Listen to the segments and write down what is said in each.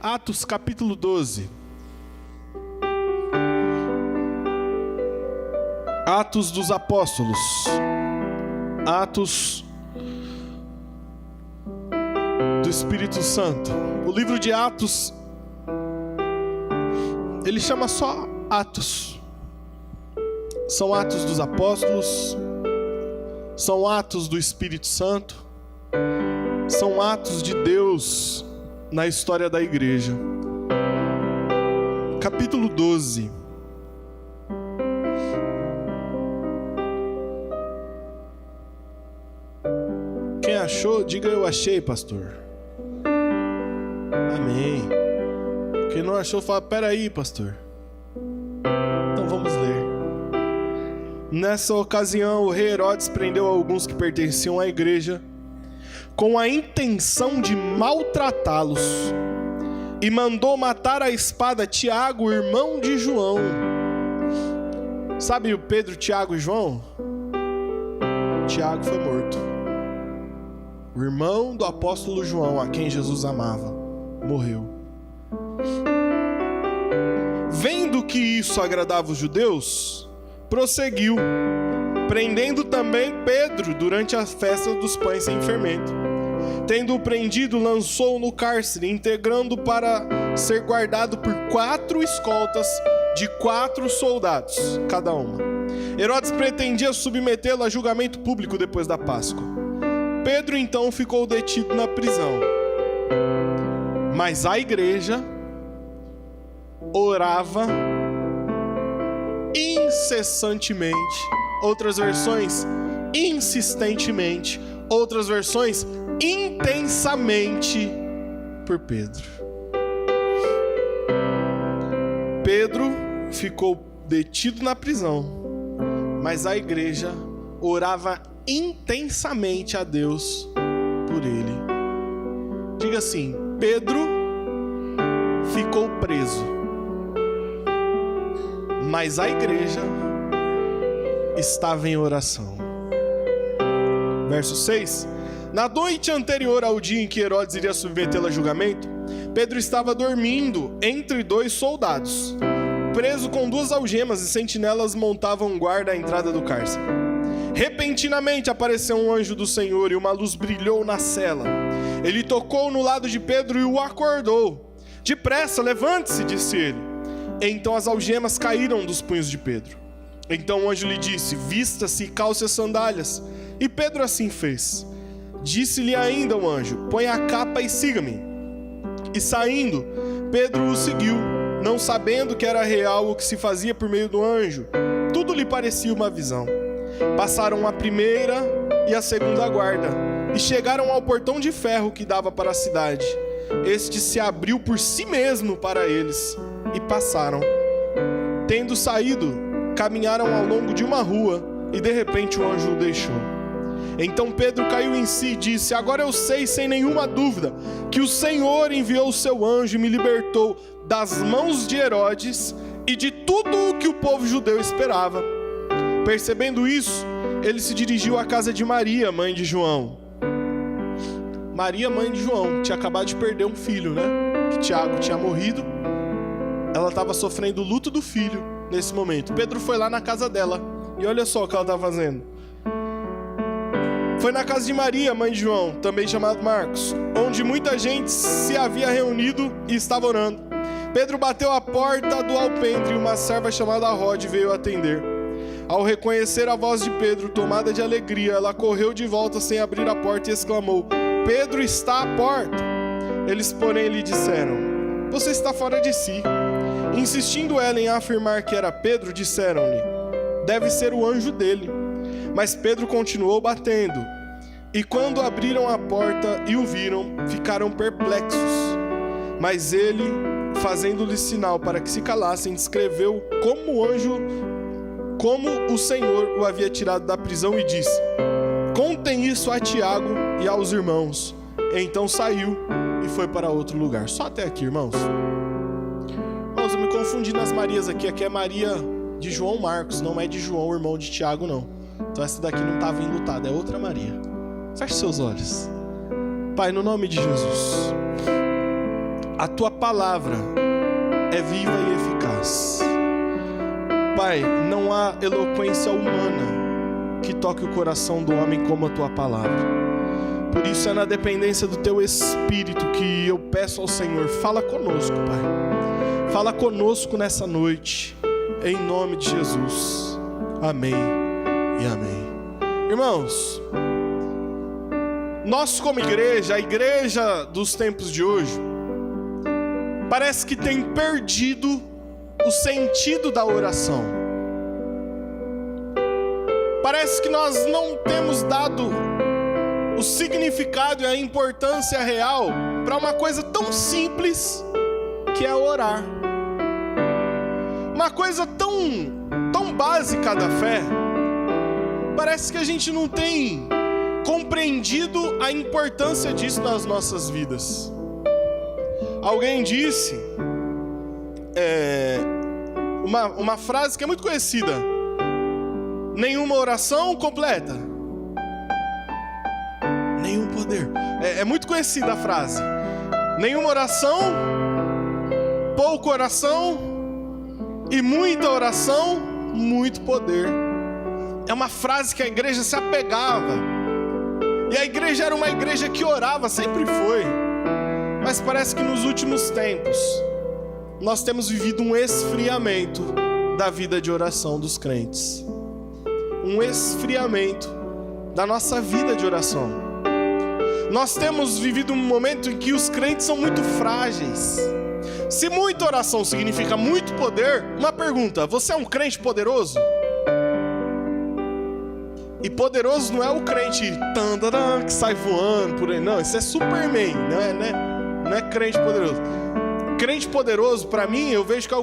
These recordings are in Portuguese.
Atos capítulo 12. Atos dos Apóstolos. Atos do Espírito Santo. O livro de Atos, ele chama só Atos. São Atos dos Apóstolos, são Atos do Espírito Santo, são Atos de Deus na história da igreja. Capítulo 12. Quem achou, diga eu achei, pastor. Amém. Quem não achou, fala, peraí, pastor. Então vamos ler. Nessa ocasião, o rei Herodes prendeu alguns que pertenciam à igreja com a intenção de maltratá-los e mandou matar à espada Tiago, irmão de João. Sabe o Pedro, Tiago e João? Tiago foi morto. O irmão do apóstolo João, a quem Jesus amava, morreu. Vendo que isso agradava os judeus, prosseguiu, prendendo também Pedro durante a festa dos pães sem fermento. Tendo-o prendido, lançou-o no cárcere, integrando para ser guardado por 4 escoltas de 4 soldados, cada uma. Herodes pretendia submetê-lo a julgamento público depois da Páscoa. Pedro então ficou detido na prisão. Mas a igreja orava incessantemente, outras versões, insistentemente, outras versões, intensamente por Pedro. Pedro ficou detido na prisão, mas a igreja orava intensamente a Deus por ele. Diga assim: Pedro ficou preso, mas a igreja estava em oração. Verso 6. Na noite anterior ao dia em que Herodes iria submetê-lo a julgamento, Pedro estava dormindo entre 2 soldados, preso com 2 algemas, e sentinelas montavam guarda à entrada do cárcere. Repentinamente apareceu um anjo do Senhor e uma luz brilhou na cela. Ele tocou no lado de Pedro e o acordou. Depressa, levante-se, disse ele. Então as algemas caíram dos punhos de Pedro. Então o anjo lhe disse: vista-se e calce as sandálias. E Pedro assim fez. Disse-lhe ainda o anjo: põe a capa e siga-me. E saindo, Pedro o seguiu, não sabendo que era real o que se fazia por meio do anjo. Tudo lhe parecia uma visão. Passaram a primeira e a segunda guarda e chegaram ao portão de ferro que dava para a cidade. Este se abriu por si mesmo para eles e passaram. Tendo saído, caminharam ao longo de uma rua e de repente o anjo o deixou. Então Pedro caiu em si e disse: agora eu sei sem nenhuma dúvida que o Senhor enviou o seu anjo e me libertou das mãos de Herodes e de tudo o que o povo judeu esperava. Percebendo isso, ele se dirigiu à casa de Maria, mãe de João. Maria, mãe de João, tinha acabado de perder um filho, né? Que Tiago tinha morrido. Ela estava sofrendo o luto do filho nesse momento. Pedro foi lá na casa dela e olha só o que ela estava fazendo. Foi na casa de Maria, mãe de João, também chamado Marcos, onde muita gente se havia reunido e estava orando. Pedro bateu a porta do alpendre e uma serva chamada Rode veio atender. Ao reconhecer a voz de Pedro, tomada de alegria, ela correu de volta sem abrir a porta e exclamou: Pedro está à porta. Eles, porém, lhe disseram: você está fora de si. Insistindo ela em afirmar que era Pedro, disseram-lhe: deve ser o anjo dele. Mas Pedro continuou batendo. E quando abriram a porta e o viram, ficaram perplexos. Mas ele, fazendo-lhe sinal para que se calassem, descreveu como o Senhor o havia tirado da prisão e disse: contem isso a Tiago e aos irmãos. Então saiu e foi para outro lugar. Só até aqui, irmãos. Irmãos, eu me confundi nas Marias aqui. Aqui é Maria de João Marcos, não é de João, irmão de Tiago, não. Então essa daqui não estava enlutada, é outra Maria. Feche seus olhos. Pai, no nome de Jesus, a tua palavra é viva e eficaz. Pai, não há eloquência humana que toque o coração do homem como a tua palavra. Por isso é na dependência do teu Espírito que eu peço ao Senhor, fala conosco, Pai. Fala conosco nessa noite, em nome de Jesus. Amém e amém. Irmãos, nós como igreja, a igreja dos tempos de hoje, parece que tem perdido o sentido da oração. Parece que nós não temos dado o significado e a importância real para uma coisa tão simples que é orar. Uma coisa tão básica da fé. Parece que a gente não tem compreendido a importância disso nas nossas vidas. Alguém disse uma frase que é muito conhecida: nenhuma oração completa nenhum poder. É muito conhecida a frase. Nenhuma oração, pouca oração e muita oração, muito poder. É uma frase que a igreja se apegava. E a igreja era uma igreja que orava, sempre foi. Mas parece que nos últimos tempos nós temos vivido um esfriamento da vida de oração dos crentes. Um esfriamento da nossa vida de oração. Nós temos vivido um momento em que os crentes são muito frágeis. Se muita oração significa muito poder, uma pergunta: você é um crente poderoso? E poderoso não é o crente que sai voando por aí, não. Isso é Superman, não é crente poderoso. Crente poderoso, para mim, eu vejo que é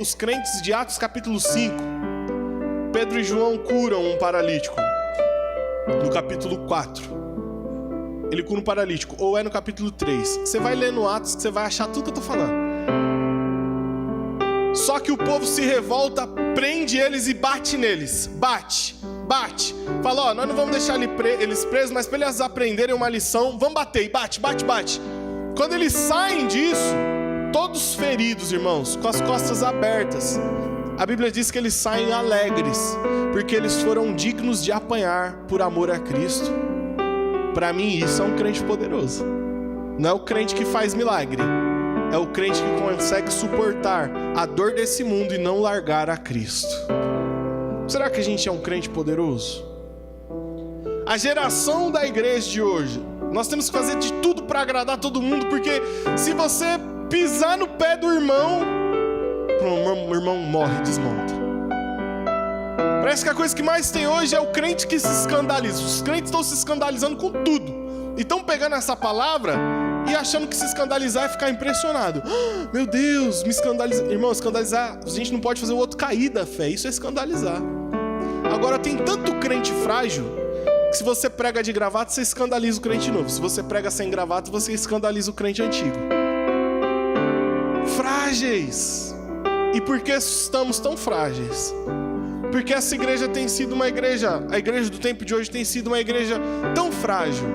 os crentes de Atos capítulo 5. Pedro e João curam um paralítico. No capítulo 4. Ele cura um paralítico. Ou é no capítulo 3. Você vai ler no Atos que você vai achar tudo que eu tô falando. Só que o povo se revolta, prende eles e bate neles. Bate. Fala, nós não vamos deixar eles presos, mas para eles aprenderem uma lição, vamos bater. E bate. Quando eles saem disso, todos feridos, irmãos, com as costas abertas, a Bíblia diz que eles saem alegres, porque eles foram dignos de apanhar por amor a Cristo. Para mim, isso é um crente poderoso. Não é o crente que faz milagre. É o crente que consegue suportar a dor desse mundo e não largar a Cristo. Será que a gente é um crente poderoso? A geração da igreja de hoje, nós temos que fazer de tudo para agradar todo mundo, porque se você pisar no pé do irmão, o irmão morre, desmonta. Parece que a coisa que mais tem hoje é o crente que se escandaliza. Os crentes estão se escandalizando com tudo. E estão pegando essa palavra e achando que se escandalizar é ficar impressionado. Meu Deus, me escandalizar. Irmão, escandalizar, a gente não pode fazer o outro cair da fé. Isso é escandalizar. Agora tem tanto crente frágil que se você prega de gravata, você escandaliza o crente novo. Se você prega sem gravata, você escandaliza o crente antigo. Frágeis. E por que estamos tão frágeis? Porque essa igreja tem sido uma igreja, a igreja do tempo de hoje tem sido uma igreja tão frágil.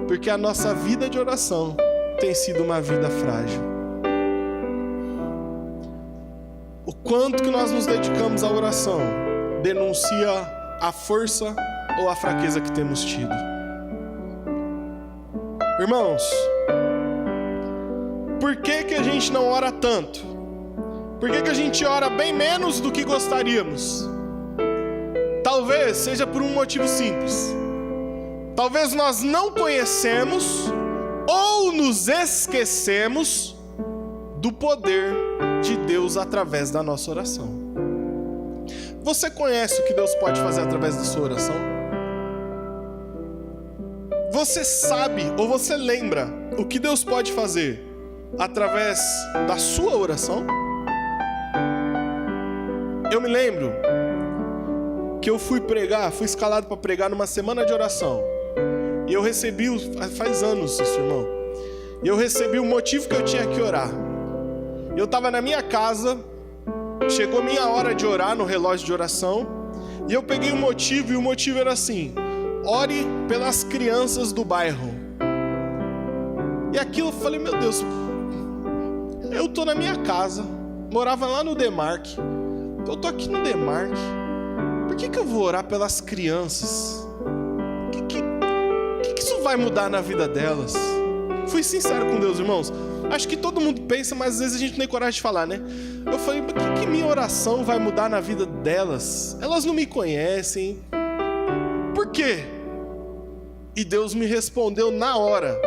Porque a nossa vida de oração tem sido uma vida frágil. O quanto que nós nos dedicamos à oração denuncia a força ou a fraqueza que temos tido. Irmãos, por que a gente não ora tanto? Por que a gente ora bem menos do que gostaríamos? Talvez seja por um motivo simples. Talvez nós não conhecemos ou nos esquecemos do poder de Deus através da nossa oração. Você conhece o que Deus pode fazer através da sua oração? Você sabe ou você lembra o que Deus pode fazer através da sua oração? Eu me lembro que eu fui escalado para pregar numa semana de oração. E eu recebi, faz anos isso, irmão. E eu recebi o motivo que eu tinha que orar. Eu estava na minha casa, chegou minha hora de orar no relógio de oração. E eu peguei o motivo, e o motivo era assim: ore pelas crianças do bairro. E aquilo eu falei, meu Deus, eu tô na minha casa, morava lá no Demarque, eu tô aqui no Demarque, por que eu vou orar pelas crianças? O que isso vai mudar na vida delas? Fui sincero com Deus, irmãos. Acho que todo mundo pensa, mas às vezes a gente não tem coragem de falar, né? Eu falei, por que minha oração vai mudar na vida delas? Elas não me conhecem. Por quê? E Deus me respondeu na hora.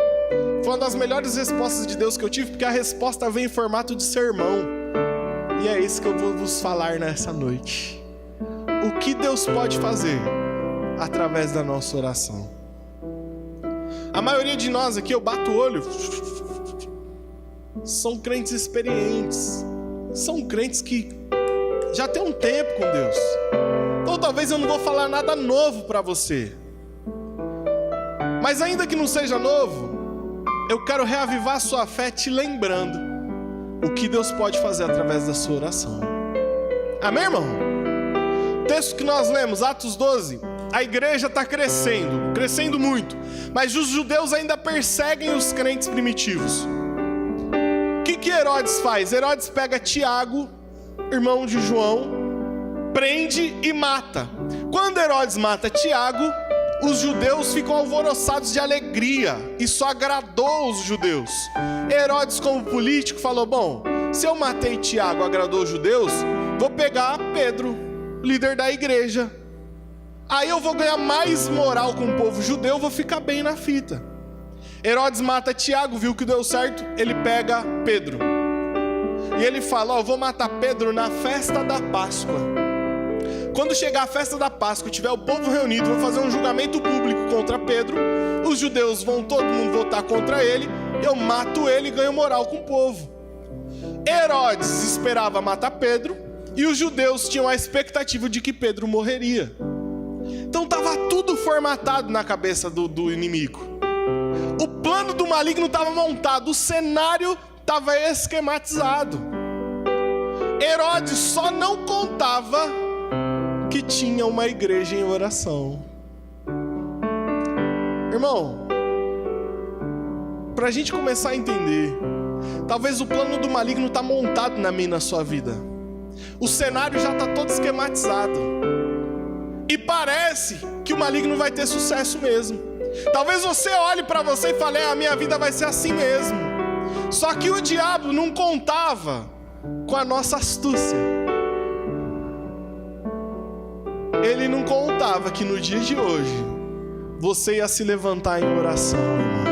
Foi uma das melhores respostas de Deus que eu tive, porque a resposta vem em formato de sermão. E é isso que eu vou vos falar nessa noite. O que Deus pode fazer através da nossa oração? A maioria de nós aqui, eu bato o olho, são crentes experientes, são crentes que já tem um tempo com Deus. Então talvez eu não vou falar nada novo para você, mas ainda que não seja novo, eu quero reavivar a sua fé te lembrando o que Deus pode fazer através da sua oração. Amém, irmão? O texto que nós lemos, Atos 12, a igreja está crescendo muito, mas os judeus ainda perseguem os crentes primitivos. O que Herodes faz? Herodes pega Tiago, irmão de João, prende e mata. Quando Herodes mata Tiago, os judeus ficam alvoroçados de alegria. Isso agradou os judeus. Herodes, como político, falou, bom, se eu matei Tiago, agradou os judeus, vou pegar Pedro, líder da igreja. Aí eu vou ganhar mais moral com o povo judeu, vou ficar bem na fita. Herodes mata Tiago, viu que deu certo, ele pega Pedro. E ele fala, eu vou matar Pedro na festa da Páscoa. Quando chegar a festa da Páscoa, tiver o povo reunido, vou fazer um julgamento público contra Pedro. Os judeus vão todo mundo votar contra ele. Eu mato ele e ganho moral com o povo. Herodes esperava matar Pedro e os judeus tinham a expectativa de que Pedro morreria. Então estava tudo formatado na cabeça do inimigo. O plano do maligno estava montado, o cenário estava esquematizado. Herodes só não contava que tinha uma igreja em oração. Irmão, para a gente começar a entender, talvez o plano do maligno está montado na minha e na sua vida. O cenário já está todo esquematizado. E parece que o maligno vai ter sucesso mesmo. Talvez você olhe para você e fale, a minha vida vai ser assim mesmo. Só que o diabo não contava com a nossa astúcia. Ele não contava que no dia de hoje você ia se levantar em oração, irmão.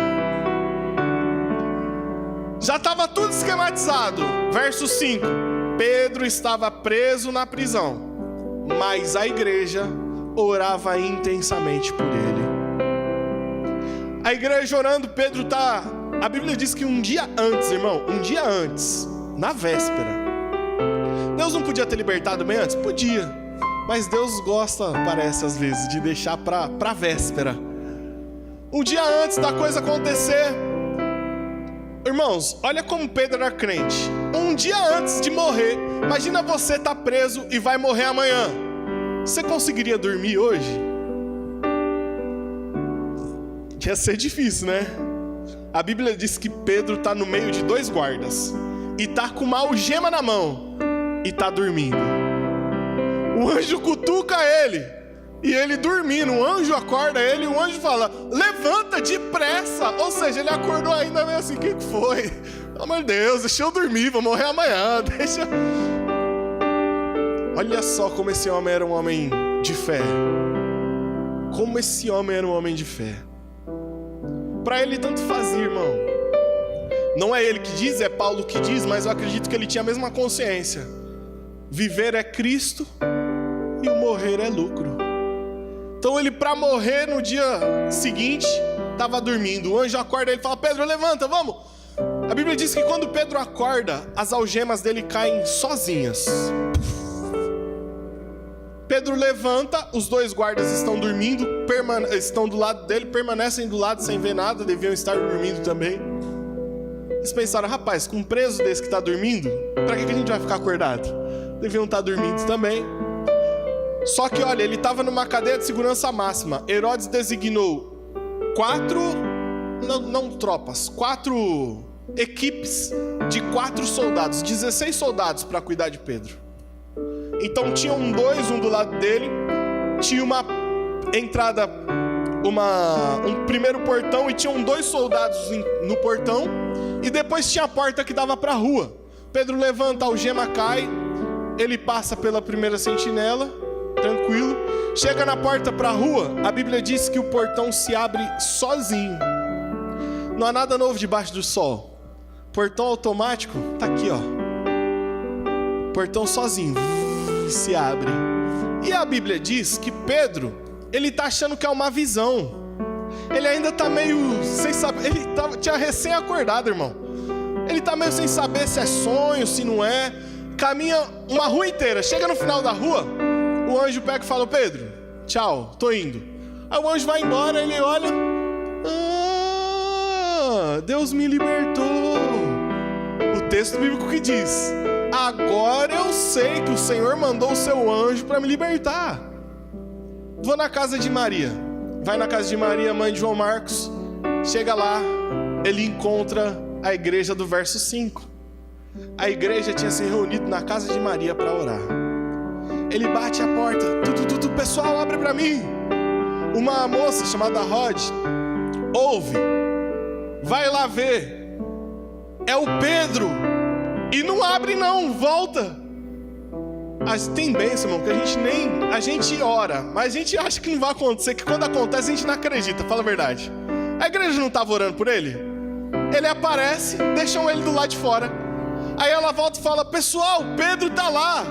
Já estava tudo esquematizado. Verso 5. Pedro estava preso na prisão, mas a igreja orava intensamente por ele. A igreja orando, Pedro tá... A Bíblia diz que um dia antes, irmão, na véspera. Deus não podia ter libertado bem antes? Podia. Mas Deus gosta, parece às vezes, de deixar pra véspera. Um dia antes da coisa acontecer. Irmãos, olha como Pedro era crente. Um dia antes de morrer, imagina você tá preso e vai morrer amanhã. Você conseguiria dormir hoje? Ia ser difícil, né? A Bíblia diz que Pedro tá no meio de 2 guardas e tá com uma algema na mão e tá dormindo. O anjo cutuca ele e ele dormindo. O anjo acorda ele e o anjo fala, levanta depressa. Ou seja, ele acordou ainda meio assim, o que foi? Pelo amor de Deus, deixa eu dormir, vou morrer amanhã. Olha só como esse homem era um homem de fé. Como esse homem era um homem de fé. Para ele tanto fazia, irmão. Não é ele que diz, é Paulo que diz, mas eu acredito que ele tinha a mesma consciência. Viver é Cristo e o morrer é lucro. Então ele, para morrer no dia seguinte, estava dormindo. O anjo acorda ele e fala, Pedro, levanta, vamos. A Bíblia diz que quando Pedro acorda, as algemas dele caem sozinhas. Pedro levanta, os 2 guardas estão dormindo, estão do lado dele, permanecem do lado sem ver nada, deviam estar dormindo também. Eles pensaram, rapaz, com um preso desse que está dormindo, para que a gente vai ficar acordado? Deviam estar dormindo também. Só que olha, ele estava numa cadeia de segurança máxima. Herodes designou 4 tropas, 4 equipes de 4 soldados, 16 soldados para cuidar de Pedro. Então tinham 2, um do lado dele, tinha uma entrada, um primeiro portão e tinham 2 soldados no portão, e depois tinha a porta que dava para a rua. Pedro levanta, a algema cai, ele passa pela primeira sentinela, tranquilo, chega na porta para a rua, a Bíblia diz que o portão se abre sozinho. Não há nada novo debaixo do sol. Portão automático, tá aqui, ó. Portão sozinho, se abre. E a Bíblia diz que Pedro, ele tá achando que é uma visão. Ele ainda tá meio sem saber, ele tinha recém acordado, irmão. Ele tá meio sem saber se é sonho, se não é. Caminha uma rua inteira, chega no final da rua, o anjo pega e fala: Pedro, tchau, tô indo. Aí o anjo vai embora, ele olha: Deus me libertou. O texto bíblico que diz: agora eu sei que o Senhor mandou o seu anjo para me libertar. Vou na casa de Maria. Vai na casa de Maria, mãe de João Marcos. Chega lá, ele encontra a igreja do verso 5. A igreja tinha se reunido na casa de Maria para orar. Ele bate a porta: pessoal, abre para mim. Uma moça chamada Rod ouve, vai lá ver, é o Pedro. E não abre não, volta. Tem bênção, irmão, que a gente ora, mas a gente acha que não vai acontecer, que quando acontece a gente não acredita, fala a verdade. A igreja não estava orando por ele? Ele aparece, deixam ele do lado de fora. Aí ela volta e fala: pessoal, Pedro tá lá.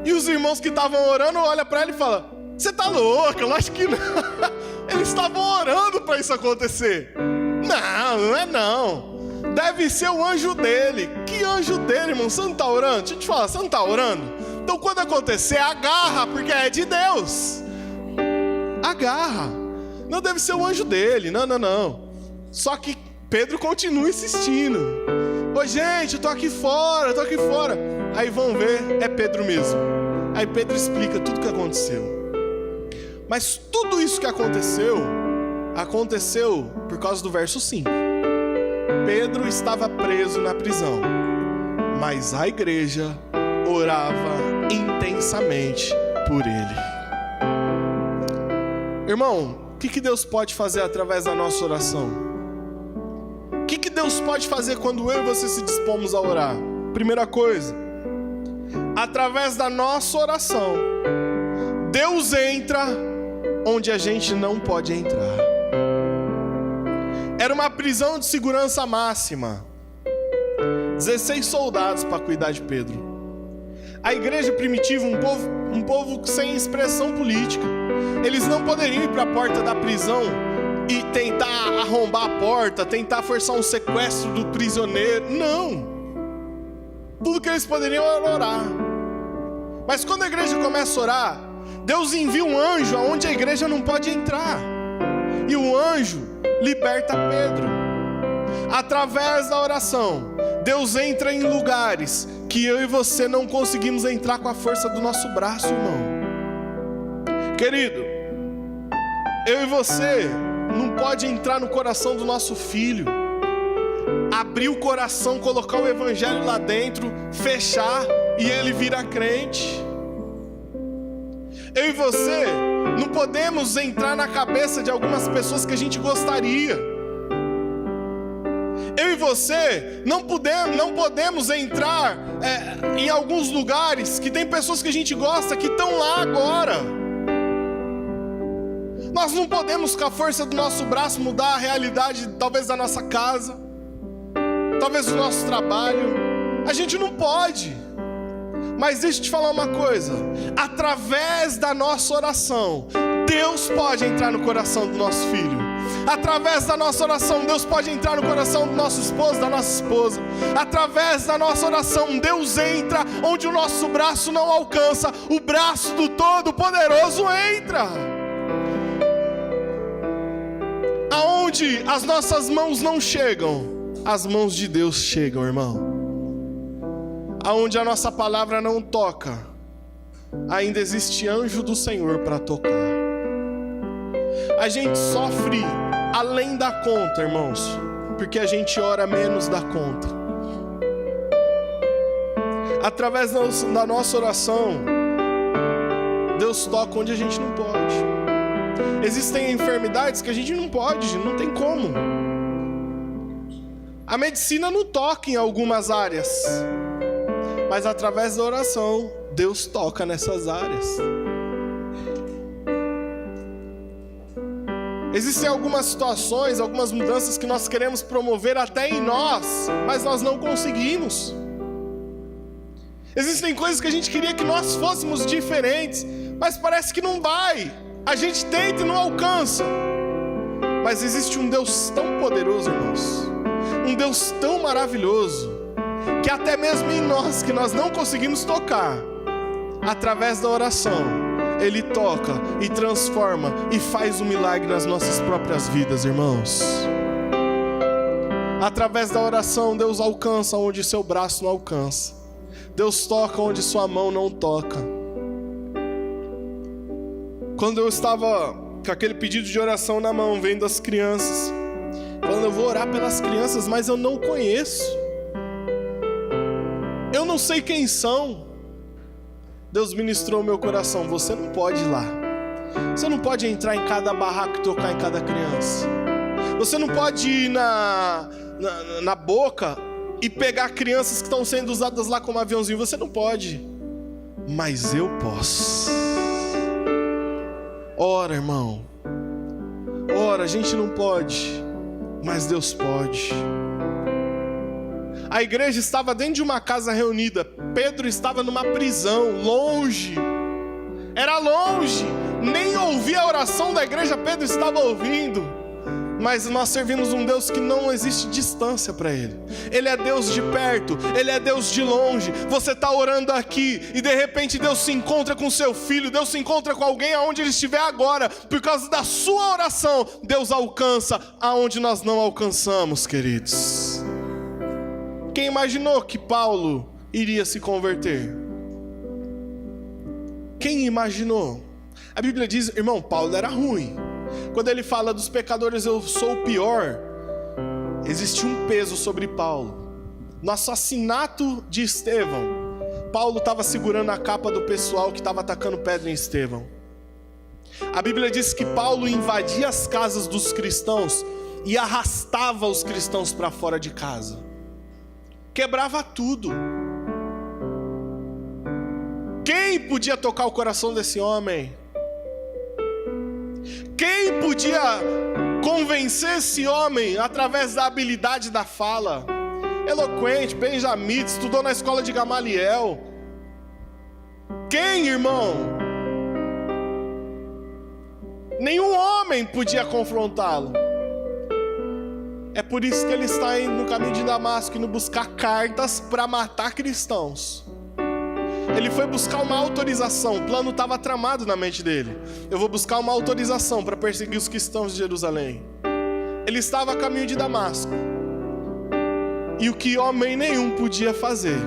E os irmãos que estavam orando olham para ela e falam: você tá louca? Eu acho que não. Eles estavam orando para isso acontecer. Não é não. Deve ser o anjo dele. Que anjo dele, irmão? Você não tá orando? Deixa eu te falar, você não tá orando? Então quando acontecer, agarra, porque é de Deus. Agarra. Não deve ser o anjo dele, não. Só que Pedro continua insistindo: ô gente, eu tô aqui fora. Aí vão ver, é Pedro mesmo. Aí Pedro explica tudo o que aconteceu. Mas tudo isso que aconteceu por causa do verso 5. Pedro estava preso na prisão, mas a igreja orava intensamente por ele. Irmão, o que Deus pode fazer através da nossa oração? O que Deus pode fazer quando eu e você se dispomos a orar? Primeira coisa, através da nossa oração, Deus entra onde a gente não pode entrar. Era uma prisão de segurança máxima. 16 soldados para cuidar de Pedro. A igreja primitiva, um povo sem expressão política. Eles não poderiam ir para a porta da prisão e tentar arrombar a porta, tentar forçar um sequestro do prisioneiro. Não. Tudo que eles poderiam era orar. Mas quando a igreja começa a orar, Deus envia um anjo aonde a igreja não pode entrar. E o anjo liberta Pedro. Através da oração, Deus entra em lugares que eu e você não conseguimos entrar com a força do nosso braço, irmão. Querido, eu e você não pode entrar no coração do nosso filho, abrir o coração, colocar o evangelho lá dentro, fechar e ele vira crente. Eu e você não podemos entrar na cabeça de algumas pessoas que a gente gostaria. Eu e você não podemos entrar em alguns lugares que tem pessoas que a gente gosta que estão lá agora. Nós não podemos, com a força do nosso braço, mudar a realidade, talvez da nossa casa, talvez do nosso trabalho. A gente não pode. Mas deixa eu te falar uma coisa: através da nossa oração, Deus pode entrar no coração do nosso filho. Através da nossa oração, Deus pode entrar no coração do nosso esposo, da nossa esposa. Através da nossa oração, Deus entra onde o nosso braço não alcança. O braço do Todo-Poderoso entra. Aonde as nossas mãos não chegam, as mãos de Deus chegam, irmão. Aonde a nossa palavra não toca, ainda existe anjo do Senhor para tocar. A gente sofre além da conta, irmãos, porque a gente ora menos da conta. Através da nossa oração, Deus toca onde a gente não pode. Existem enfermidades que a gente não pode, não tem como. A medicina não toca em algumas áreas, mas através da oração, Deus toca nessas áreas. Existem algumas situações, algumas mudanças que nós queremos promover até em nós, mas nós não conseguimos. Existem coisas que a gente queria que nós fôssemos diferentes, mas parece que não vai. A gente tenta e não alcança. Mas existe um Deus tão poderoso, irmãos, um Deus tão maravilhoso, que até mesmo em nós, que nós não conseguimos tocar, através da oração, Ele toca e transforma e faz um milagre nas nossas próprias vidas, irmãos. Através da oração, Deus alcança onde seu braço não alcança. Deus toca onde sua mão não toca. Quando eu estava com aquele pedido de oração na mão, vendo as crianças, falando, eu vou orar pelas crianças, mas eu não conheço. Eu não sei quem são. Deus ministrou o meu coração, você não pode ir lá. Você não pode entrar em cada barraco e tocar em cada criança. Você não pode ir na boca e pegar crianças que estão sendo usadas lá como aviãozinho. Você não pode. Mas eu posso. Ora, irmão. Ora, a gente não pode, mas Deus pode. A igreja estava dentro de uma casa reunida. Pedro estava numa prisão, longe. Era longe. Nem ouvia a oração da igreja, Pedro estava ouvindo. Mas nós servimos um Deus que não existe distância para Ele. Ele é Deus de perto, Ele é Deus de longe. Você está orando aqui e de repente Deus se encontra com seu filho, Deus se encontra com alguém aonde ele estiver agora. Por causa da sua oração, Deus alcança aonde nós não alcançamos, queridos. Quem imaginou que Paulo iria se converter? Quem imaginou? A Bíblia diz, irmão, Paulo era ruim. Quando ele fala dos pecadores, eu sou o pior, existe um peso sobre Paulo. No assassinato de Estevão, Paulo estava segurando a capa do pessoal que estava atacando pedra em Estevão. A Bíblia diz que Paulo invadia as casas dos cristãos e arrastava os cristãos para fora de casa. Quebrava tudo. Quem podia tocar o coração desse homem? Quem podia convencer esse homem através da habilidade da fala? Eloquente, benjamita, estudou na escola de Gamaliel. Quem, irmão? Nenhum homem podia confrontá-lo. É por isso que ele está indo no caminho de Damasco, indo buscar cartas para matar cristãos. Ele foi buscar uma autorização, o plano estava tramado na mente dele. Eu vou buscar uma autorização para perseguir os cristãos de Jerusalém. Ele estava a caminho de Damasco. E o que homem nenhum podia fazer,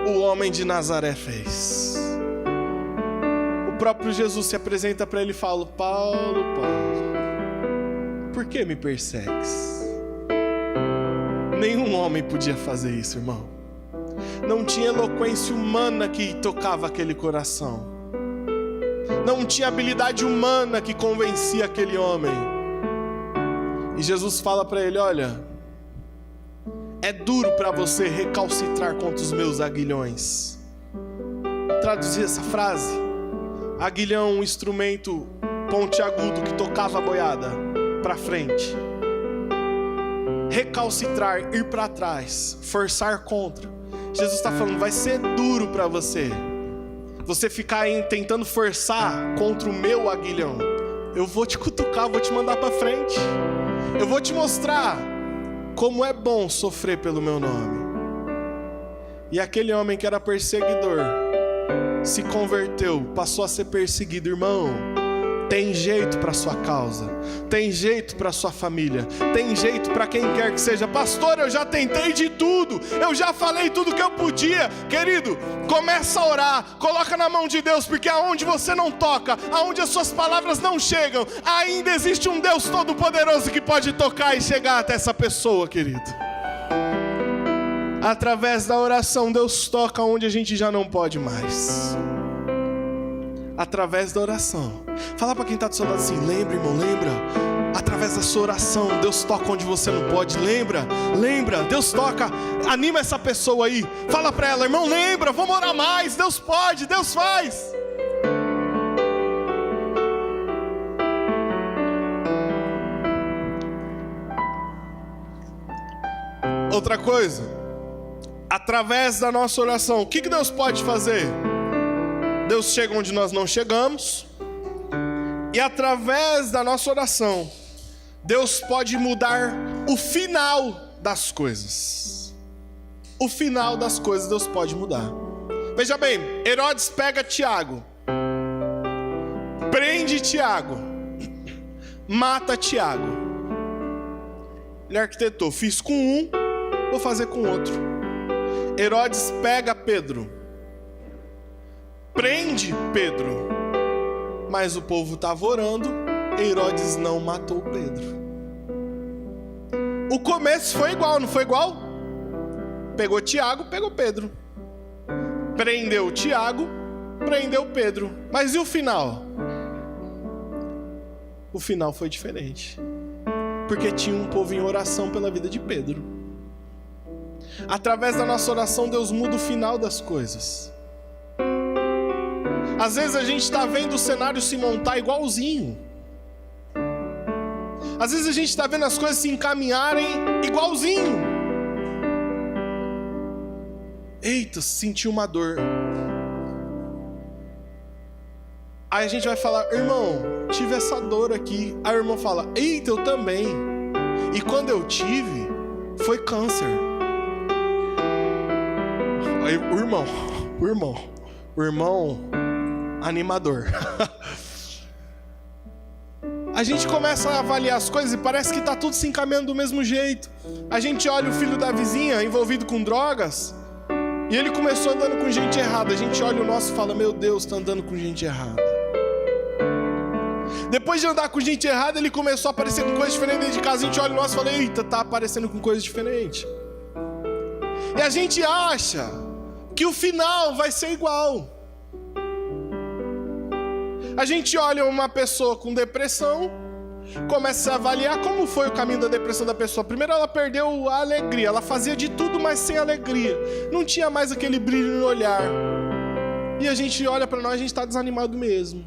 o homem de Nazaré fez. O próprio Jesus se apresenta para ele e fala, Paulo, por que me persegues? Nenhum homem podia fazer isso, irmão. Não tinha eloquência humana que tocava aquele coração. Não tinha habilidade humana que convencia aquele homem. E Jesus fala para ele, olha, é duro para você recalcitrar contra os meus aguilhões. Traduzir essa frase, aguilhão, um instrumento pontiagudo que tocava a boiada para frente. Recalcitrar, ir para trás, forçar contra. Jesus está falando, vai ser duro para você. Você ficar aí tentando forçar contra o meu aguilhão. Eu vou te cutucar, vou te mandar para frente. Eu vou te mostrar como é bom sofrer pelo meu nome. E aquele homem que era perseguidor se converteu, passou a ser perseguido, irmão. Tem jeito para sua causa, tem jeito para sua família, tem jeito para quem quer que seja. Pastor, eu já tentei de tudo, eu já falei tudo que eu podia. Querido, começa a orar, coloca na mão de Deus, porque aonde você não toca, aonde as suas palavras não chegam, ainda existe um Deus todo-poderoso que pode tocar e chegar até essa pessoa, querido. Através da oração, Deus toca onde a gente já não pode mais. Através da oração. Fala para quem está do seu lado assim: lembra, irmão, lembra. Através da sua oração, Deus toca onde você não pode. Lembra, Deus toca. Anima essa pessoa aí. Fala para ela: irmão, lembra, vamos orar mais. Deus pode, Deus faz. Outra coisa, através da nossa oração, o que Deus pode fazer? Deus chega onde nós não chegamos. E através da nossa oração, Deus pode mudar o final das coisas. O final das coisas Deus pode mudar. Veja bem, Herodes pega Tiago, prende Tiago, mata Tiago. Ele arquitetou: fiz com um, vou fazer com outro. Herodes pega Pedro, prende Pedro, mas o povo estava orando. Herodes não matou Pedro. O começo foi igual, não foi igual? Pegou Tiago, pegou Pedro. Prendeu Tiago, prendeu Pedro. Mas e o final? O final foi diferente, porque tinha um povo em oração pela vida de Pedro. Através da nossa oração, Deus muda o final das coisas. Às vezes a gente está vendo o cenário se montar igualzinho. Às vezes a gente está vendo as coisas se encaminharem igualzinho. Eita, senti uma dor. Aí a gente vai falar: irmão, tive essa dor aqui. Aí o irmão fala: eita, eu também. E quando eu tive, foi câncer. Aí o irmão animador. A gente começa a avaliar as coisas e parece que está tudo se encaminhando do mesmo jeito. A gente olha o filho da vizinha envolvido com drogas e ele começou andando com gente errada. A gente olha o nosso e fala: meu Deus, está andando com gente errada. Depois de andar com gente errada, ele começou a aparecer com coisas diferentes dentro de casa. A gente olha o nosso e fala: eita, está aparecendo com coisas diferentes. E a gente acha que o final vai ser igual. A gente olha uma pessoa com depressão, começa a avaliar como foi o caminho da depressão da pessoa. Primeiro, ela perdeu a alegria. Ela fazia de tudo, mas sem alegria. Não tinha mais aquele brilho no olhar. E a gente olha para nós, a gente está desanimado mesmo.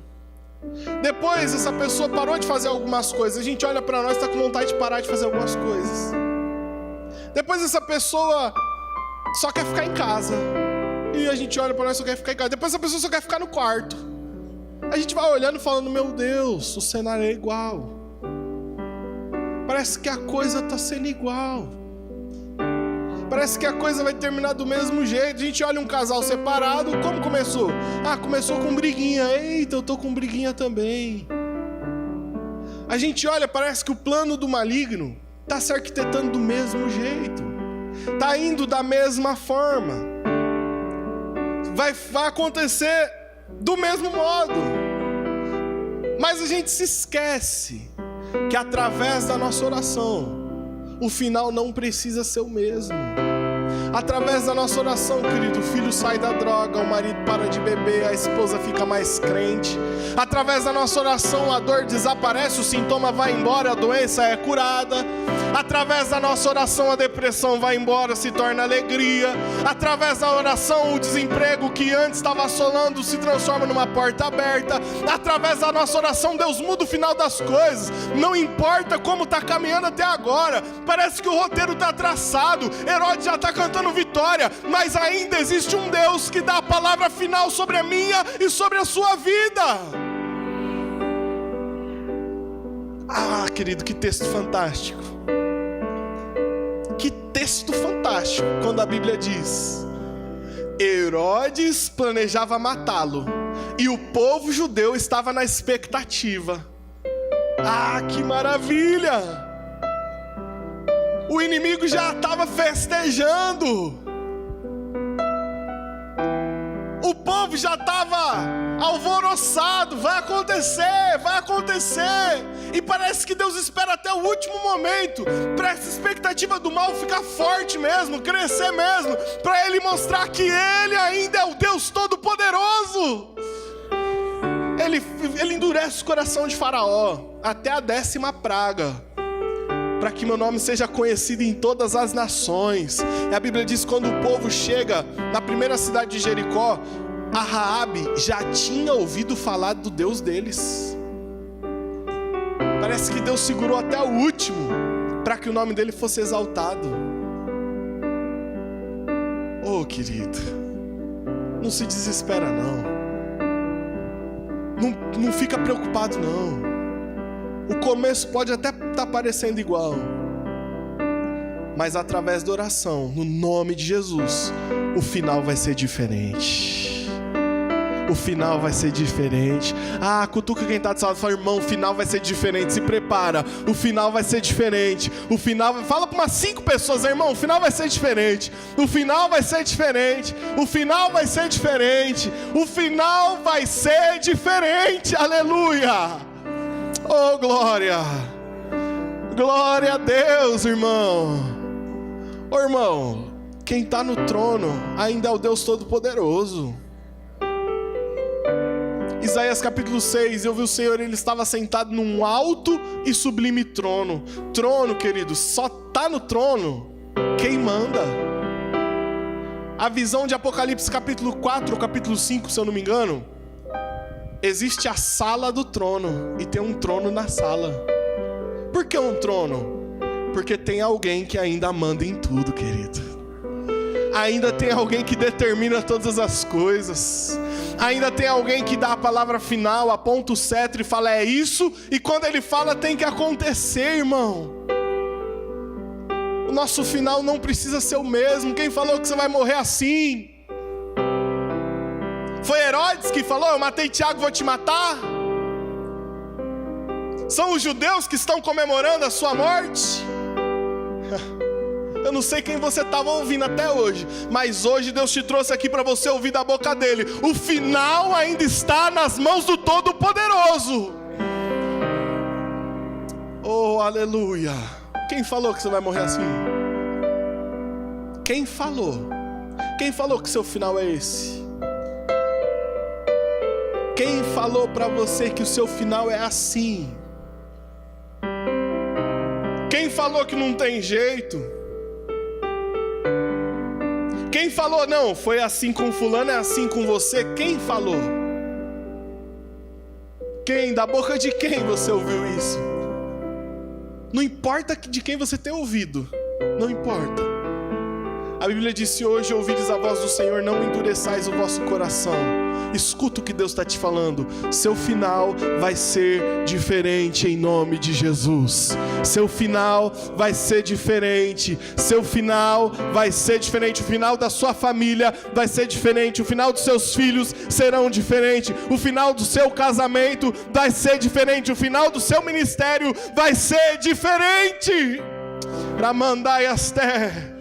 Depois, essa pessoa parou de fazer algumas coisas. A gente olha para nós e está com vontade de parar de fazer algumas coisas. Depois, essa pessoa só quer ficar em casa. E a gente olha para nós e só quer ficar em casa. Depois, essa pessoa só quer ficar no quarto. A gente vai olhando e falando: meu Deus, o cenário é igual. Parece que a coisa está sendo igual. Parece que a coisa vai terminar do mesmo jeito. A gente olha um casal separado, como começou? Começou com briguinha. Eita, eu tô com briguinha também. A gente olha, parece que o plano do maligno está se arquitetando do mesmo jeito. Está indo da mesma forma. Vai acontecer do mesmo modo. Mas a gente se esquece que através da nossa oração, o final não precisa ser o mesmo. Através da nossa oração, querido, o filho sai da droga, o marido para de beber, a esposa fica mais crente. Através da nossa oração, a dor desaparece, o sintoma vai embora, a doença é curada. Através da nossa oração, a depressão vai embora, se torna alegria. Através da oração, o desemprego que antes estava assolando se transforma numa porta aberta. Através da nossa oração, Deus muda o final das coisas. Não importa como está caminhando até agora, parece que o roteiro está traçado, Herodes já está cantando vitória, mas ainda existe um Deus que dá a palavra final sobre a minha e sobre a sua vida. Querido, que texto fantástico. Que texto fantástico quando a Bíblia diz: Herodes planejava matá-lo E o povo judeu estava na expectativa. Ah, que maravilha! O inimigo já estava festejando. O povo já estava alvoroçado. Vai acontecer, vai acontecer. E parece que Deus espera até o último momento para essa expectativa do mal ficar forte mesmo, crescer mesmo, para Ele mostrar que Ele ainda é o Deus Todo-Poderoso. Ele endurece o coração de Faraó até a 10ª praga, para que meu nome seja conhecido em todas as nações. E a Bíblia diz que quando o povo chega na primeira cidade de Jericó, a Raabe já tinha ouvido falar do Deus deles. Parece que Deus segurou até o último para que o nome dele fosse exaltado. Oh, querido, não se desespera não. Não fica preocupado não. O começo pode até estar parecendo igual, mas através da oração, no nome de Jesus, o final vai ser diferente. O final vai ser diferente. Ah, cutuca quem está do seu lado e fala: irmão, o final vai ser diferente. Se prepara, o final vai ser diferente. O final, fala para umas 5 pessoas: irmão, o final vai ser diferente. O final vai ser diferente. O final vai ser diferente. O final vai ser diferente. Aleluia. Oh, glória. Glória a Deus, irmão. Oh, irmão, quem está no trono ainda é o Deus Todo-Poderoso. Isaías capítulo 6, eu vi o Senhor, Ele estava sentado num alto e sublime trono. Trono, querido, só está no trono quem manda. A visão de Apocalipse capítulo 4 ou capítulo 5, se eu não me engano, existe a sala do trono e tem um trono na sala. Por que um trono? Porque tem alguém que ainda manda em tudo, querido. Ainda tem alguém que determina todas as coisas. Ainda tem alguém que dá a palavra final, aponta o cetro e fala: é isso, e quando ele fala tem que acontecer, irmão. O nosso final não precisa ser o mesmo. Quem falou que você vai morrer assim? Foi Herodes que falou: eu matei Tiago, vou te matar? São os judeus que estão comemorando a sua morte? Eu não sei quem você estava ouvindo até hoje, mas hoje Deus te trouxe aqui para você ouvir da boca dele: o final ainda está nas mãos do Todo-Poderoso. Oh, aleluia. Quem falou que você vai morrer assim? Quem falou? Quem falou que seu final é esse? Quem falou para você que o seu final é assim? Quem falou que não tem jeito? Quem falou: não, foi assim com fulano, é assim com você? Quem falou? Quem? Da boca de quem você ouviu isso? Não importa de quem você tem ouvido, não importa. A Bíblia diz: se hoje ouvires a voz do Senhor, não endureçais o vosso coração. Escuta o que Deus está te falando. Seu final vai ser diferente em nome de Jesus. Seu final vai ser diferente. Seu final vai ser diferente. O final da sua família vai ser diferente. O final dos seus filhos serão diferente. O final do seu casamento vai ser diferente. O final do seu ministério vai ser diferente. Ramandai Aster.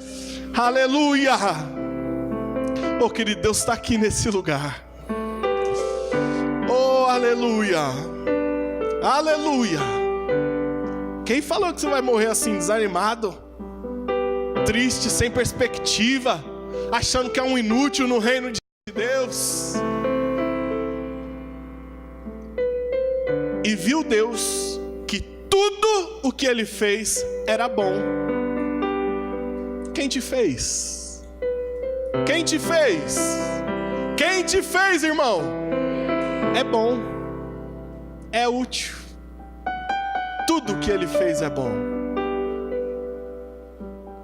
Aleluia. Oh, querido, Deus está aqui nesse lugar. Oh, aleluia. Aleluia. Quem falou que você vai morrer assim, desanimado, triste, sem perspectiva, achando que é um inútil no reino de Deus? E viu Deus que tudo o que Ele fez era bom. Quem te fez? Quem te fez? Quem te fez, irmão? É bom, é útil. Tudo que Ele fez é bom.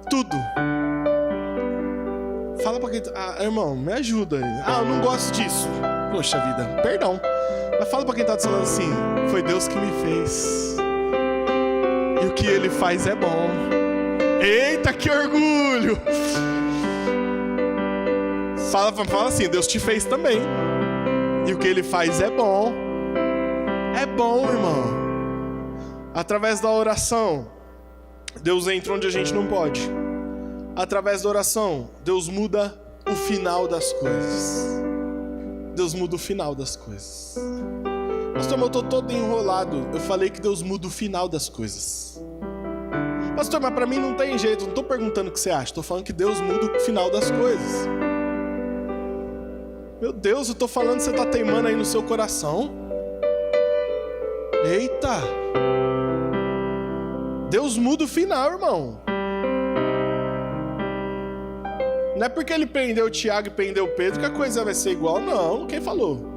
Tudo. Fala pra quem... irmão, me ajuda. Eu não gosto disso. Poxa vida, perdão. Mas fala pra quem tá do seu lado assim: foi Deus que me fez. E o que Ele faz é bom. Eita, que orgulho. Fala assim: Deus te fez também. E o que Ele faz é bom. É bom, irmão. Através da oração, Deus entra onde a gente não pode. Através da oração, Deus muda o final das coisas. Deus muda o final das coisas. Pastor, eu estou todo enrolado. Eu falei que Deus muda o final das coisas. Pastor, mas para mim não tem jeito. Não estou perguntando o que você acha. Estou falando que Deus muda o final das coisas. Meu Deus, eu estou falando que você está teimando aí no seu coração. Eita! Deus muda o final, irmão. Não é porque Ele prendeu o Tiago e prendeu o Pedro que a coisa vai ser igual. Não, quem falou?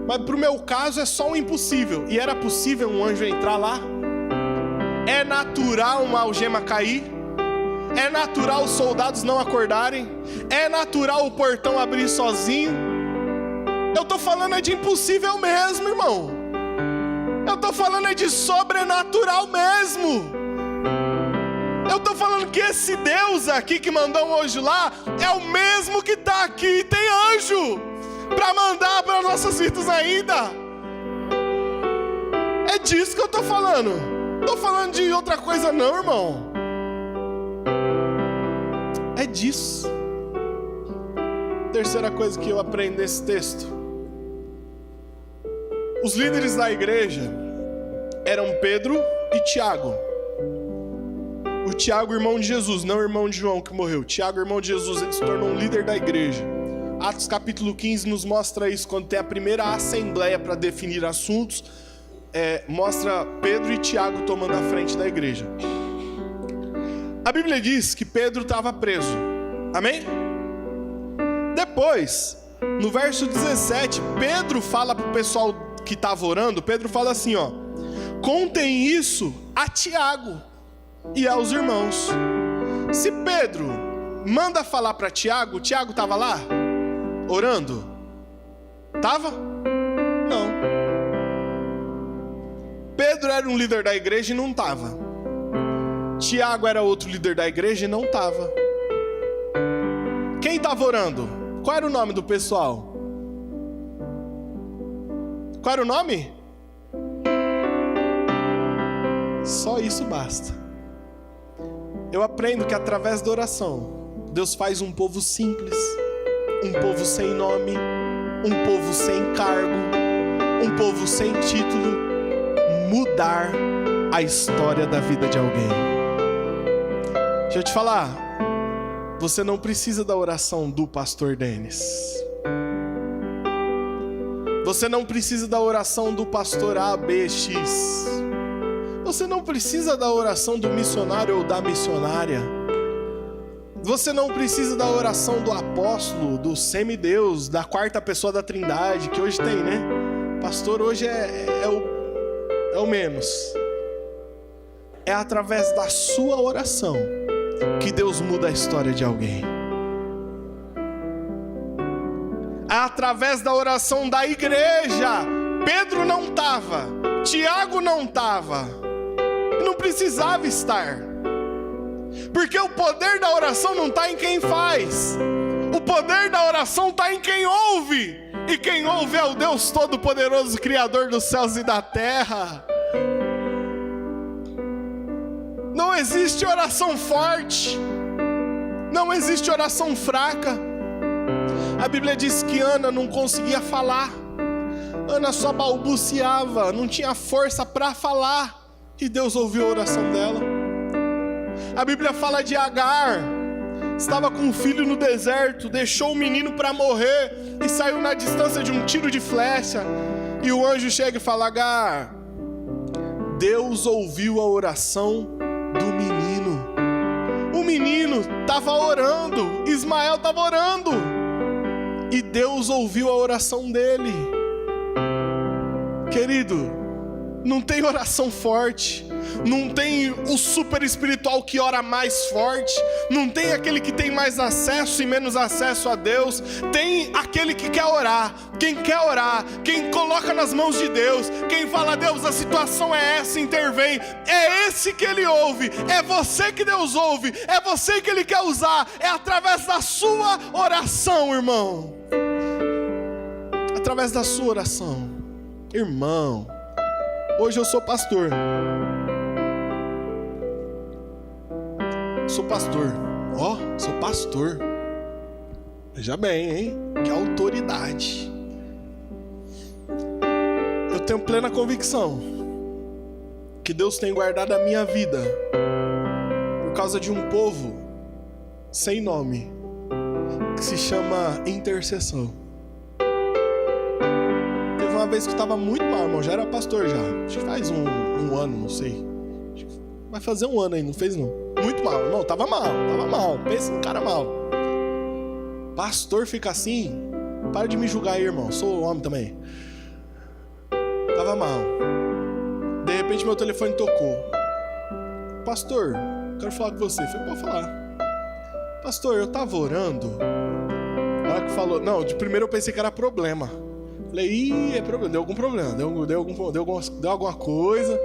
Mas pro meu caso é só um impossível. E era possível um anjo entrar lá? É natural uma algema cair? É natural os soldados não acordarem? É natural o portão abrir sozinho? Eu tô falando é de impossível mesmo, irmão. Eu tô falando é de sobrenatural mesmo. Eu tô falando que esse Deus aqui que mandou um anjo lá é o mesmo que tá aqui. Tem anjo para mandar para nossas vidas ainda. É disso que eu tô falando. Não tô falando de outra coisa não, irmão. É disso. Terceira coisa que eu aprendo nesse texto. Os líderes da igreja eram Pedro e Tiago. O Tiago, irmão de Jesus, não irmão de João que morreu. Tiago, irmão de Jesus, ele se tornou um líder da igreja. Atos capítulo 15 nos mostra isso, quando tem a primeira assembleia para definir assuntos, mostra Pedro e Tiago tomando a frente da igreja. A Bíblia diz que Pedro estava preso, amém? Depois, no verso 17, Pedro fala para o pessoal que estava orando, Pedro fala assim, ó: contem isso a Tiago e aos irmãos. Se Pedro manda falar para Tiago, Tiago estava lá? Orando? Tava? Não. Pedro era um líder da igreja e não estava. Tiago era outro líder da igreja e não estava. Quem estava orando? Qual era o nome do pessoal? Qual era o nome? Só isso basta. Eu aprendo que através da oração, Deus faz um povo simples, um povo sem nome, um povo sem cargo, um povo sem título, mudar a história da vida de alguém. Deixa eu te falar, você não precisa da oração do pastor Denis. Você não precisa da oração do pastor ABX. Você não precisa da oração do missionário ou da missionária. Você não precisa da oração do apóstolo, do semideus, da quarta pessoa da Trindade, que hoje tem, né? Pastor, hoje é o menos. É através da sua oração que Deus muda a história de alguém. É através da oração da igreja. Pedro não estava, Tiago não estava, não precisava estar, porque o poder da oração não está em quem faz, o poder da oração está em quem ouve, e quem ouve é o Deus Todo-Poderoso, Criador dos céus e da terra. Não existe oração forte, não existe oração fraca. A Bíblia diz que Ana não conseguia falar, Ana só balbuciava, não tinha força para falar, e Deus ouviu a oração dela. A Bíblia fala de Agar, estava com um filho no deserto, deixou o menino para morrer e saiu na distância de um tiro de flecha, e o anjo chega e fala: Agar, Deus ouviu a oração do menino. O menino estava orando, Ismael estava orando, e Deus ouviu a oração dele. Querido, não tem oração forte, não tem o super espiritual que ora mais forte, não tem aquele que tem mais acesso e menos acesso a Deus. Tem aquele que quer orar, quem coloca nas mãos de Deus, quem fala: Deus, a situação é essa, intervém. É esse que Ele ouve, é você que Deus ouve, é você que Ele quer usar, é através da sua oração, irmão. através da sua oração. Irmão, hoje eu sou pastor. Sou pastor. Sou pastor. Veja bem, hein? Que autoridade. Eu tenho plena convicção que Deus tem guardado a minha vida por causa de um povo sem nome, que se chama intercessão. Teve uma vez que eu estava muito mal, irmão. Já era pastor já. Acho que faz um ano, não sei. Vai fazer um ano aí, não fez não. Muito mal, irmão. Tava mal. Pensa em cara mal. Pastor fica assim? Para de me julgar aí, irmão. Sou homem também. Tava mal. De repente meu telefone tocou. Pastor, quero falar com você. Falei, pode falar. Pastor, eu tava orando. Na hora que falou... Não, de primeiro eu pensei que era problema. Falei, é problema. Deu algum problema. Deu alguma coisa.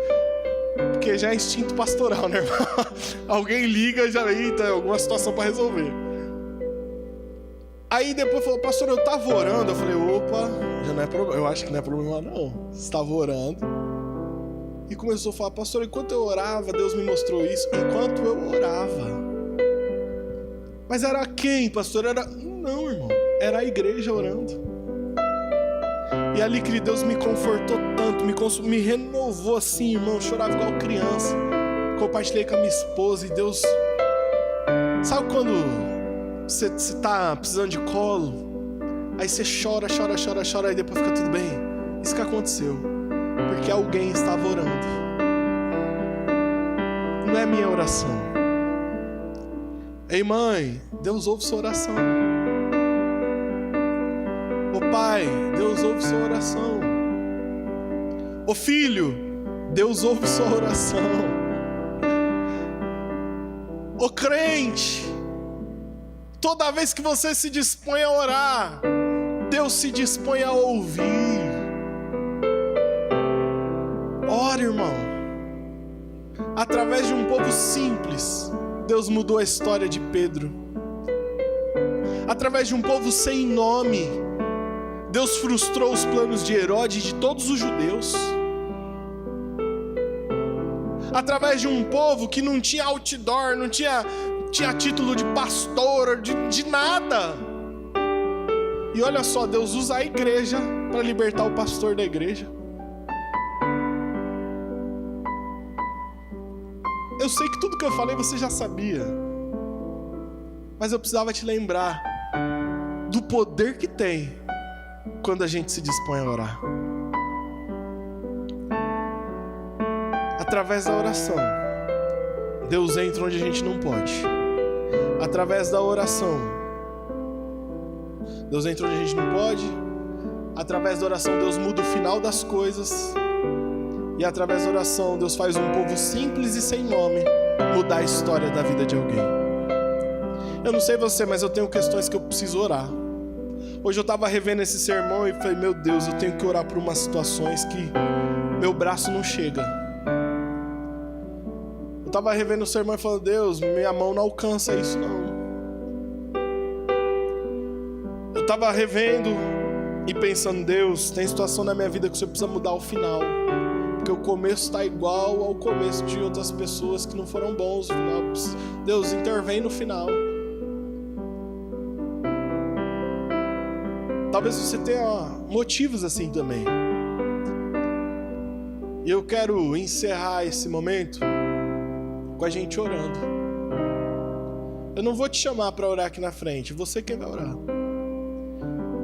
Porque já é instinto pastoral, né, irmão? Alguém liga, já eita, alguma situação pra resolver. Aí depois falou, pastor, eu tava orando. Eu falei, opa, já não é problema. Eu acho que não é problema não. Você tava orando. E começou a falar, pastor, enquanto eu orava, Deus me mostrou isso. Enquanto eu orava. Mas era quem, pastor? Não, irmão. Era a igreja orando. E ali que Deus me confortou tanto, me renovou assim, irmão. Eu chorava igual criança. Compartilhei com a minha esposa e Deus... Sabe quando você tá precisando de colo? Aí você chora e depois fica tudo bem. Isso que aconteceu. Porque alguém estava orando. Não é minha oração. Ei, mãe, Deus ouve sua oração. Ô pai, Deus ouve sua oração. Ô filho, Deus ouve sua oração. Ô crente, toda vez que você se dispõe a orar, Deus se dispõe a ouvir. Ora, irmão. Através de um povo simples, Deus mudou a história de Pedro. Através de um povo sem nome, Deus frustrou os planos de Herodes e de todos os judeus. Através de um povo que não tinha outdoor, não tinha título de pastor, de nada. E olha só, Deus usa a igreja para libertar o pastor da igreja. Eu sei que tudo que eu falei você já sabia. Mas eu precisava te lembrar do poder que tem quando a gente se dispõe a orar. Através da oração, Deus entra onde a gente não pode. Através da oração, Deus entra onde a gente não pode. Através da oração, Deus muda o final das coisas. E através da oração, Deus faz um povo simples e sem nome mudar a história da vida de alguém. Eu não sei você, mas eu tenho questões que eu preciso orar. Hoje eu estava revendo esse sermão e falei, meu Deus, eu tenho que orar por umas situações que meu braço não chega. Eu estava revendo o sermão e falando, Deus, minha mão não alcança isso não. Eu estava revendo e pensando, Deus, tem situação na minha vida que o Senhor precisa mudar o final. Porque o começo está igual ao começo de outras pessoas que não foram bons. Deus, intervém no final. Talvez você tenha motivos assim também. E eu quero encerrar esse momento com a gente orando. Eu não vou te chamar para orar aqui na frente, você quem vai orar.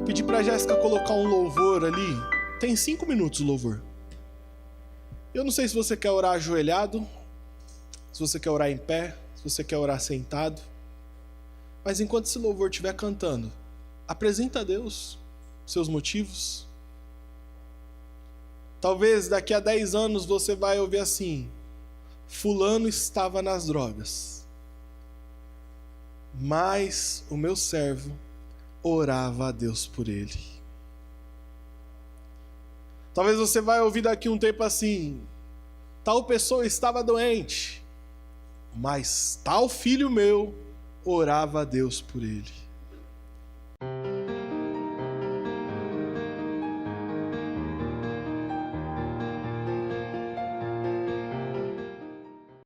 Pedi para a Jéssica colocar um louvor ali. Tem 5 minutos o louvor. Eu não sei se você quer orar ajoelhado, se você quer orar em pé, se você quer orar sentado. Mas enquanto esse louvor estiver cantando, apresenta a Deus seus motivos. Talvez daqui a 10 anos você vai ouvir assim: fulano estava nas drogas, mas o meu servo orava a Deus por ele. Talvez você vai ouvir daqui um tempo assim: tal pessoa estava doente, mas tal filho meu orava a Deus por ele.